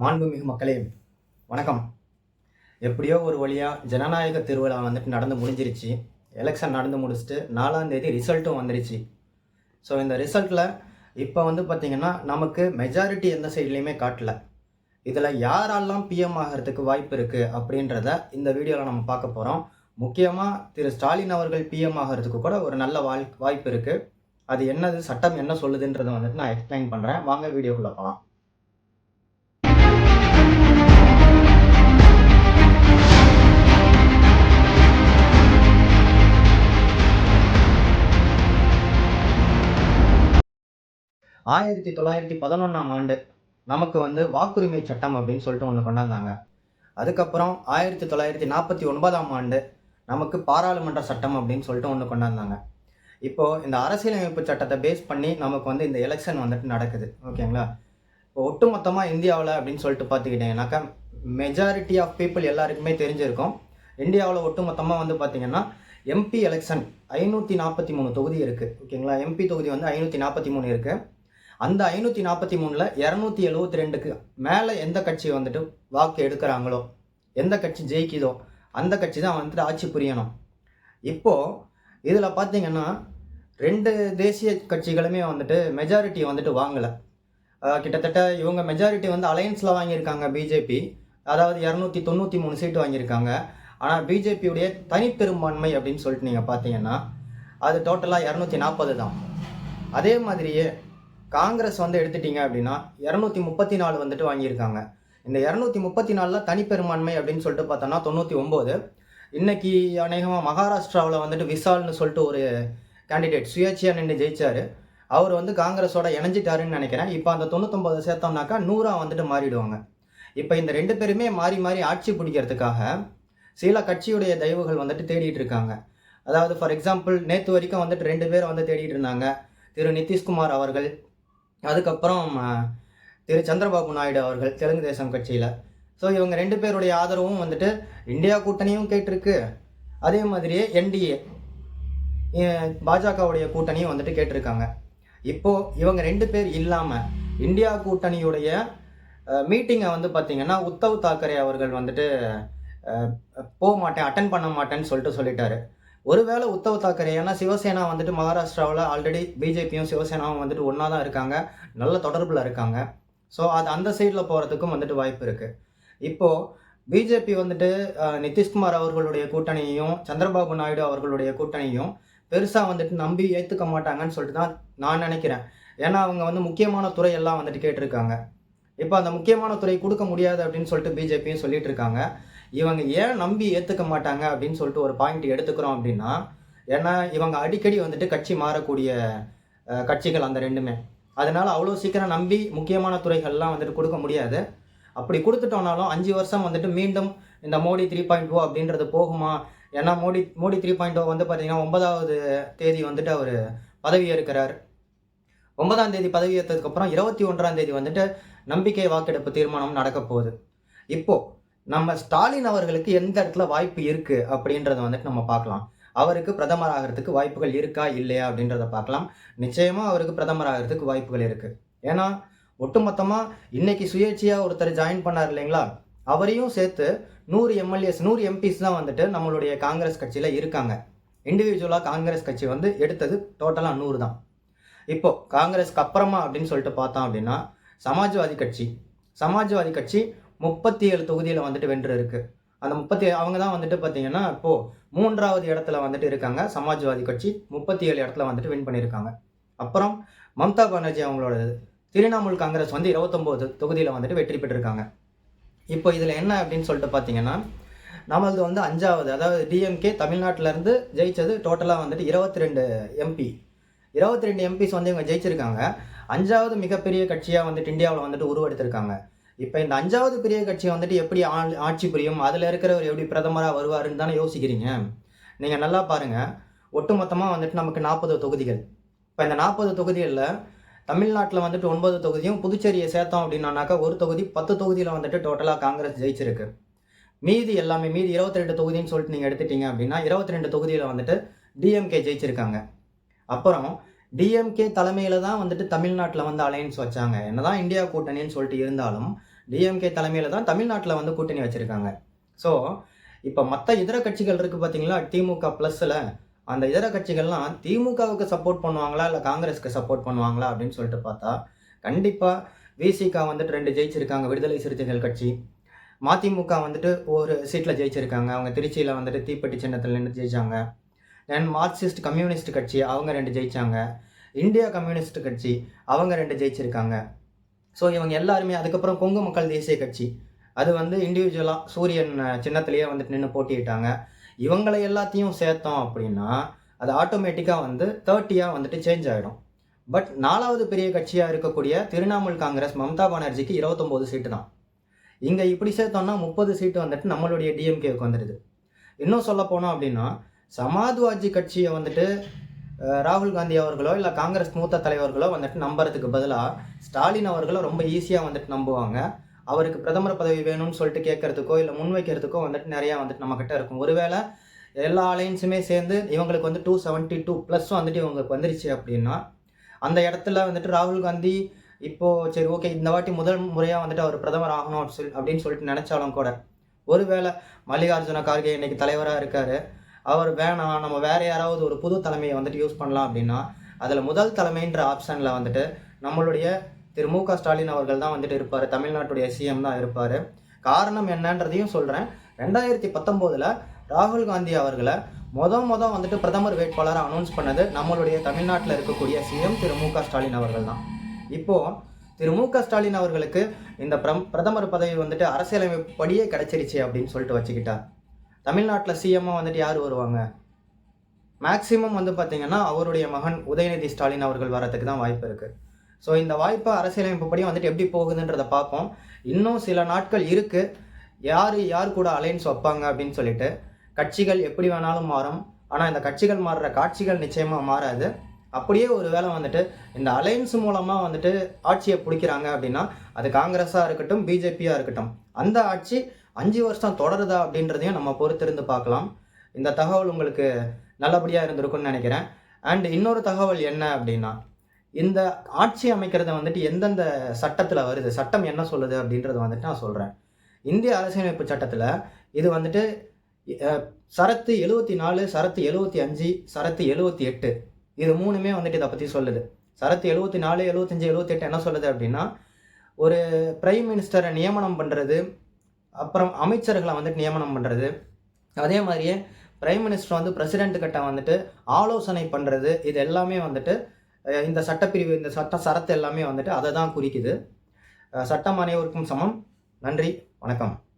மாண்புமிகு மக்களே வணக்கம். எப்படியோ ஒரு வழியாக ஜனநாயக திருவிழா வந்துட்டு நடந்து முடிஞ்சிருச்சு. எலெக்ஷன் நடந்து முடிச்சுட்டு 4ஆம் தேதி ரிசல்ட்டும் வந்துருச்சு. ஸோ இந்த ரிசல்ட்டில் இப்போ வந்து பார்த்திங்கன்னா நமக்கு மெஜாரிட்டி எந்த சைட்லேயுமே காட்டல. இதில் யாரெல்லாம் பிஎம் ஆகிறதுக்கு வாய்ப்பு இருக்குது அப்படின்றத இந்த வீடியோவில் நம்ம பார்க்க போகிறோம். முக்கியமாக திரு ஸ்டாலின் அவர்கள் பிஎம் ஆகிறதுக்கு கூட ஒரு நல்ல வாய்ப்பு இருக்குது. அது என்னது, சட்டம் என்ன சொல்லுதுன்றதை வந்துட்டு நான் எக்ஸ்பிளைன் பண்ணுறேன். வாங்க வீடியோக்குள்ளே போகலாம். ஆயிரத்தி 1911ஆம் ஆண்டு நமக்கு வந்து வாக்குரிமை சட்டம் அப்படின்னு சொல்லிட்டு ஒன்று கொண்டாந்தாங்க. அதுக்கப்புறம் 1949ஆம் ஆண்டு நமக்கு பாராளுமன்ற சட்டம் அப்படின்னு சொல்லிட்டு ஒன்று கொண்டாந்தாங்க. இப்போது இந்த அரசியலமைப்பு சட்டத்தை பேஸ் பண்ணி நமக்கு வந்து இந்த எலெக்ஷன் வந்துட்டு நடக்குது. ஓகேங்களா? இப்போ ஒட்டுமொத்தமாக இந்தியாவில் அப்படின்னு சொல்லிட்டு பார்த்துக்கிட்டிங்கனாக்கா மெஜாரிட்டி ஆஃப் பீப்புள் எல்லாருக்குமே தெரிஞ்சிருக்கும். இந்தியாவில் ஒட்டுமொத்தமாக வந்து பார்த்திங்கன்னா எம்பி எலெக்ஷன் 543 தொகுதி இருக்குது. ஓகேங்களா? எம்பி தொகுதி வந்து 543 இருக்குது. அந்த 543ல் 272க்கு மேலே எந்த கட்சி வந்துட்டு வாக்கு எடுக்கிறாங்களோ, எந்த கட்சி ஜெயிக்குதோ அந்த கட்சி தான் வந்துட்டு ஆட்சி புரியணும். இப்போது இதில் பார்த்தீங்கன்னா 2 தேசிய கட்சிகளுமே வந்துட்டு மெஜாரிட்டி வந்துட்டு வாங்கலை. கிட்டத்தட்ட இவங்க மெஜாரிட்டி வந்து அலையன்ஸில் வாங்கியிருக்காங்க. பிஜேபி அதாவது 293 சீட்டு வாங்கியிருக்காங்க. ஆனால் பிஜேபியுடைய தனிப்பெரும்பான்மை அப்படின்னு சொல்லிட்டு நீங்கள் பார்த்தீங்கன்னா அது டோட்டலாக 240 தான். அதே மாதிரியே காங்கிரஸ் வந்து எடுத்துட்டீங்க அப்படின்னா 234 வந்துட்டு வாங்கியிருக்காங்க. இந்த 234ல் தனிப்பெரும்பான்மை அப்படின்னு சொல்லிட்டு பார்த்தோன்னா 99. இன்னைக்கு அநேகமாக மகாராஷ்டிராவில் வந்துட்டு விசால்னு சொல்லிட்டு ஒரு கேண்டிடேட் சுயேட்சையாக நின்று ஜெயிச்சார். அவர் வந்து காங்கிரஸோட இணைஞ்சிட்டாருன்னு நினைக்கிறேன். இப்போ அந்த 99 சேர்த்தோம்னாக்கா 100 வந்துட்டு மாறிடுவாங்க. இப்போ இந்த 2 பேருமே மாறி மாறி ஆட்சி பிடிக்கிறதுக்காக சில கட்சியுடைய தயவுகள் வந்துட்டு தேடிட்டு இருக்காங்க. அதாவது ஃபார் எக்ஸாம்பிள் நேற்று வரைக்கும் வந்துட்டு 2 பேர் வந்து தேடிட்டு இருந்தாங்க. திரு நிதிஷ்குமார் அவர்கள், அதுக்கப்புறம் திரு சந்திரபாபு நாயுடு அவர்கள் தெலுங்கு தேசம் கட்சியில். ஸோ இவங்க 2 பேருடைய ஆதரவும் வந்துட்டு இந்தியா கூட்டணியும் கேட்டிருக்கு. அதே மாதிரியே என்டிஏ பாஜகவுடைய கூட்டணியும் வந்துட்டு கேட்டிருக்காங்க. இப்போது இவங்க 2 பேர் இல்லாமல் இந்தியா கூட்டணியுடைய மீட்டிங்கை வந்து பார்த்திங்கன்னா உத்தவ் தாக்கரே அவர்கள் வந்துட்டு போக மாட்டேன், அட்டன் பண்ண மாட்டேன்னு சொல்லிட்டாரு. ஒருவேளை உத்தவ் தாக்கரே, ஏன்னா சிவசேனா வந்துட்டு மகாராஷ்டிராவில் ஆல்ரெடி பிஜேபியும் சிவசேனாவும் வந்துட்டு ஒன்றா தான் இருக்காங்க, நல்ல தொடர்பில் இருக்காங்க. ஸோ அது அந்த சைடில் போகிறதுக்கும் வந்துட்டு வாய்ப்பு இருக்குது. இப்போது பிஜேபி வந்துட்டு நிதிஷ்குமார் அவர்களுடைய கூட்டணியையும் சந்திரபாபு நாயுடு அவர்களுடைய கூட்டணியும் பெருசாக வந்துட்டு நம்பி ஏற்றுக்க மாட்டாங்கன்னு சொல்லிட்டு தான் நான் நினைக்கிறேன். ஏன்னா அவங்க வந்து முக்கியமான துறை எல்லாம் வந்துட்டு கேட்டிருக்காங்க. இப்போ அந்த முக்கியமான துறை கொடுக்க முடியாது அப்படின்னு சொல்லிட்டு பிஜேபியும் சொல்லிட்டு இருக்காங்க. இவங்க ஏன் நம்பி ஏற்றுக்க மாட்டாங்க அப்படின்னு சொல்லிட்டு ஒரு பாயிண்ட் எடுத்துக்கிறோம் அப்படின்னா, ஏன்னா இவங்க அடிக்கடி வந்துட்டு கட்சி மாறக்கூடிய கட்சிகள் அந்த 2மே. அதனால் அவ்வளோ சீக்கிரம் நம்பி முக்கியமான துறைகள்லாம் வந்துட்டு கொடுக்க முடியாது. அப்படி கொடுத்துட்டோம்னாலும் 5 வருஷம் வந்துட்டு மீண்டும் இந்த மோடி 3.0 அப்படின்றது போகுமா? ஏன்னா மோடி 3.0 வந்து பார்த்தீங்கன்னா 9ஆவது தேதி வந்துட்டு அவர் பதவி ஏற்கிறார். 9ஆம் தேதி பதவி ஏற்றதுக்கப்புறம் 21ஆம் தேதி வந்துட்டு நம்பிக்கை வாக்கெடுப்பு தீர்மானம் நடக்க போகுது. இப்போது நம்ம ஸ்டாலின் அவர்களுக்கு எந்த இடத்துல வாய்ப்பு இருக்குது அப்படின்றத வந்துட்டு நம்ம பார்க்கலாம். அவருக்கு பிரதமர் ஆகிறதுக்கு வாய்ப்புகள் இருக்கா இல்லையா அப்படின்றத பார்க்கலாம். நிச்சயமாக அவருக்கு பிரதமர் ஆகிறதுக்கு வாய்ப்புகள் இருக்குது. ஏன்னா ஒட்டுமொத்தமாக இன்னைக்கு சுயேட்சையாக ஒருத்தர் ஜாயின் பண்ணார் இல்லைங்களா, அவரையும் சேர்த்து 100 எம்எல்ஏஸ் 100 எம்பிஸ் தான் வந்துட்டு நம்மளுடைய காங்கிரஸ் கட்சியில் இருக்காங்க. இண்டிவிஜுவலாக காங்கிரஸ் கட்சி வந்து எடுத்தது டோட்டலாக 100 தான். இப்போது காங்கிரஸ்க்கு அப்புறமா அப்படின்னு சொல்லிட்டு பார்த்தோம் அப்படின்னா சமாஜ்வாதி கட்சி 37 தொகுதியில் வந்துட்டு வென்று இருக்குது. அந்த அவங்க தான் வந்துட்டு பார்த்தீங்கன்னா இப்போது 3வது இடத்துல வந்துட்டு இருக்காங்க. சமாஜ்வாதி கட்சி 37 இடத்துல வந்துட்டு வின் பண்ணியிருக்காங்க. அப்புறம் மம்தா பானர்ஜி அவங்களோட திரிணாமுல் காங்கிரஸ் வந்து 29 தொகுதியில் வந்துட்டு வெற்றி பெற்றிருக்காங்க. இப்போ இதில் என்ன அப்படின்னு சொல்லிட்டு பார்த்தீங்கன்னா நம்மளது வந்து 5வது, அதாவது டிஎம்கே தமிழ்நாட்டிலேருந்து ஜெயித்தது டோட்டலாக வந்துட்டு 22 எம்பிஸ் வந்து இவங்க ஜெயிச்சிருக்காங்க. 5வது மிகப்பெரிய கட்சியாக வந்துட்டு இந்தியாவில் வந்துட்டு உருவெடுத்திருக்காங்க. இப்போ இந்த 5வது பெரிய கட்சி வந்துட்டு எப்படி ஆட்சி புரியும், அதில் இருக்கிறவர் எப்படி பிரதமராக வருவாருன்னு தானே யோசிக்கிறீங்க. நீங்கள் நல்லா பாருங்கள், ஒட்டுமொத்தமாக வந்துட்டு நமக்கு 40 தொகுதிகள். இப்போ இந்த 40 தொகுதிகளில் தமிழ்நாட்டில் வந்துட்டு 9 தொகுதியும் புதுச்சேரியை சேர்த்தோம் அப்படின்னாக்கா ஒரு தொகுதி 10 தொகுதியில் வந்துட்டு டோட்டலாக காங்கிரஸ் ஜெயிச்சிருக்கு. மீதி 22 தொகுதின்னு சொல்லிட்டு நீங்கள் எடுத்துட்டீங்க அப்படின்னா 22 தொகுதியில் வந்துட்டு டிஎம்கே ஜெயிச்சிருக்காங்க. அப்புறம் டிஎம்கே தலைமையில் தான் வந்துட்டு தமிழ்நாட்டில் வந்து அலையன்ஸ் வச்சாங்க. என்னதான் இந்தியா கூட்டணின்னு சொல்லிட்டு இருந்தாலும் டிஎம்கே தலைமையில் தான் தமிழ்நாட்டில் வந்து கூட்டணி வச்சுருக்காங்க. ஸோ இப்போ மற்ற இதர கட்சிகள் இருக்குது பார்த்தீங்களா, திமுக ப்ளஸில் அந்த இதர கட்சிகள்லாம் திமுகவுக்கு சப்போர்ட் பண்ணுவாங்களா இல்லை காங்கிரஸுக்கு சப்போர்ட் பண்ணுவாங்களா அப்படின்னு சொல்லிட்டு பார்த்தா கண்டிப்பாக விசிகா வந்துட்டு 2 ஜெயிச்சிருக்காங்க, விடுதலை சிறுத்தைகள் கட்சி. மதிமுக வந்துட்டு ஒரு சீட்டில் ஜெயிச்சிருக்காங்க, அவங்க திருச்சியில் வந்துட்டு தீப்பெட்டி சின்னத்தில் நின்று ஜெயிச்சாங்க. தென் மார்க்சிஸ்ட் கம்யூனிஸ்ட் கட்சி அவங்க 2 ஜெயிச்சாங்க. இந்தியா கம்யூனிஸ்ட் கட்சி அவங்க 2 ஜெயிச்சிருக்காங்க. ஸோ இவங்க எல்லாருமே, அதுக்கப்புறம் கொங்கு மக்கள் தேசிய கட்சி அது வந்து இண்டிவிஜுவலாக சூரியன் சின்னத்திலேயே வந்துட்டு நின்று போட்டியிட்டாங்க. இவங்களை எல்லாத்தையும் சேர்த்தோம் அப்படின்னா அது ஆட்டோமேட்டிக்காக வந்து 30 வந்துட்டு சேஞ்ச் ஆகிடும். பட் 4வது பெரிய கட்சியாக இருக்கக்கூடிய திரிணாமுல் காங்கிரஸ் மம்தா பானர்ஜிக்கு 29 சீட்டு தான். இங்கே இப்படி சேர்த்தோம்னா 30 சீட்டு வந்துட்டு நம்மளுடைய டிஎம்கேவுக்கு வந்துடுது. இன்னும் சொல்ல போனோம் அப்படின்னா சமாஜ்வாதி கட்சியை வந்துட்டு ராகுல் காந்தி அவர்களோ இல்லை காங்கிரஸ் மூத்த தலைவர்களோ வந்துட்டு நம்புறதுக்கு பதிலாக ஸ்டாலின் அவர்களோ ரொம்ப ஈஸியாக வந்துட்டு நம்புவாங்க. அவருக்கு பிரதமர் பதவி வேணும்னு சொல்லிட்டு கேட்கறதுக்கோ இல்லை முன்வைக்கிறதுக்கோ வந்துட்டு நிறையா வந்துட்டு நம்மக்கிட்ட இருக்கும். ஒருவேளை எல்லா அலைன்ஸுமே சேர்ந்து இவங்களுக்கு வந்து 272 ப்ளஸ் வந்துட்டு இவங்களுக்கு வந்துருச்சு அப்படின்னா அந்த இடத்துல வந்துட்டு ராகுல் காந்தி இப்போது சரி ஓகே இந்த வாட்டி முதல் முறையாக வந்துட்டு அவர் பிரதமர் ஆகணும் அப்படின்னு சொல்லிட்டு நினச்சாலும் கூட, ஒருவேளை மல்லிகார்ஜுன கார்கே இன்னைக்கு தலைவராக இருக்கார், அவர் வேணாம் நம்ம வேறு யாராவது ஒரு புது தலைமையை வந்துட்டு யூஸ் பண்ணலாம் அப்படின்னா அதில் முதல் தலைமைன்ற ஆப்ஷனில் வந்துட்டு நம்மளுடைய திரு மு க ஸ்டாலின் அவர்கள் தான் வந்துட்டு இருப்பார், தமிழ்நாட்டுடைய சிஎம் தான் இருப்பார். காரணம் என்னன்றதையும் சொல்கிறேன். 2019 ராகுல் காந்தி அவர்களை வந்துட்டு பிரதமர் வேட்பாளராக அனௌன்ஸ் பண்ணது நம்மளுடைய தமிழ்நாட்டில் இருக்கக்கூடிய சிஎம் திரு மு க ஸ்டாலின் அவர்கள் தான். இப்போது திரு மு க ஸ்டாலின் அவர்களுக்கு இந்த பிரதமர் பதவி வந்துட்டு அரசியலமைப்படியே கிடைச்சிருச்சு அப்படின்னு சொல்லிட்டு வச்சுக்கிட்டார். தமிழ்நாட்டில் சிஎம்மாக வந்துட்டு யார் வருவாங்க? மேக்சிமம் வந்து பார்த்திங்கன்னா அவருடைய மகன் உதயநிதி ஸ்டாலின் அவர்கள் வரதுக்கு தான் வாய்ப்பு இருக்குது. ஸோ இந்த வாய்ப்பை அரசியலமைப்புப்படி வந்துட்டு எப்படி போகுதுன்றதை பார்ப்போம். இன்னும் சில நாட்கள் இருக்குது, யார் கூட அலைன்ஸ் வைப்பாங்க அப்படின்னு சொல்லிட்டு. கட்சிகள் எப்படி வேணாலும் மாறும், ஆனால் இந்த கட்சிகள் மாறுற காட்சிகள் நிச்சயமாக மாறாது. அப்படியே ஒரு வேளை வந்துட்டு இந்த அலைன்ஸ் மூலமாக வந்துட்டு ஆட்சியை பிடிக்கிறாங்க அப்படின்னா அது காங்கிரஸாக இருக்கட்டும் பிஜேபியாக இருக்கட்டும், அந்த ஆட்சி 5 வருஷம் தொடருதா அப்படின்றதையும் நம்ம பொறுத்திருந்து பார்க்கலாம். இந்த தகவல் உங்களுக்கு நல்லபடியாக இருந்திருக்கும்னு நினைக்கிறேன். அண்ட் இன்னொரு தகவல் என்ன அப்படின்னா, இந்த ஆட்சி அமைக்கிறத வந்துட்டு எந்தெந்த சட்டத்தில் வருது, சட்டம் என்ன சொல்லுது அப்படின்றத வந்துட்டு நான் சொல்கிறேன். இந்திய அரசியலமைப்பு சட்டத்தில் இது வந்துட்டு சரத்து 74, சரத்து 75, சரத்து 78 இது 3மே வந்துட்டு இதை பற்றி சொல்லுது. சரத்து 74, 75, 78 என்ன சொல்லுது அப்படின்னா, ஒரு பிரைம் மினிஸ்டரை நியமனம் பண்ணுறது, அப்புறம் அமைச்சர்களை வந்துட்டு நியமனம் பண்ணுறது, அதே மாதிரியே பிரைம் மினிஸ்டர் வந்து பிரசிடென்ட் கிட்ட வந்துட்டு ஆலோசனை பண்ணுறது, இது எல்லாமே வந்துட்டு இந்த சட்டப்பிரிவு, இந்த சரத்து எல்லாமே வந்துட்டு அதை தான் குறிக்குது. சட்டம் அனைவருக்கும் சமம். நன்றி, வணக்கம்.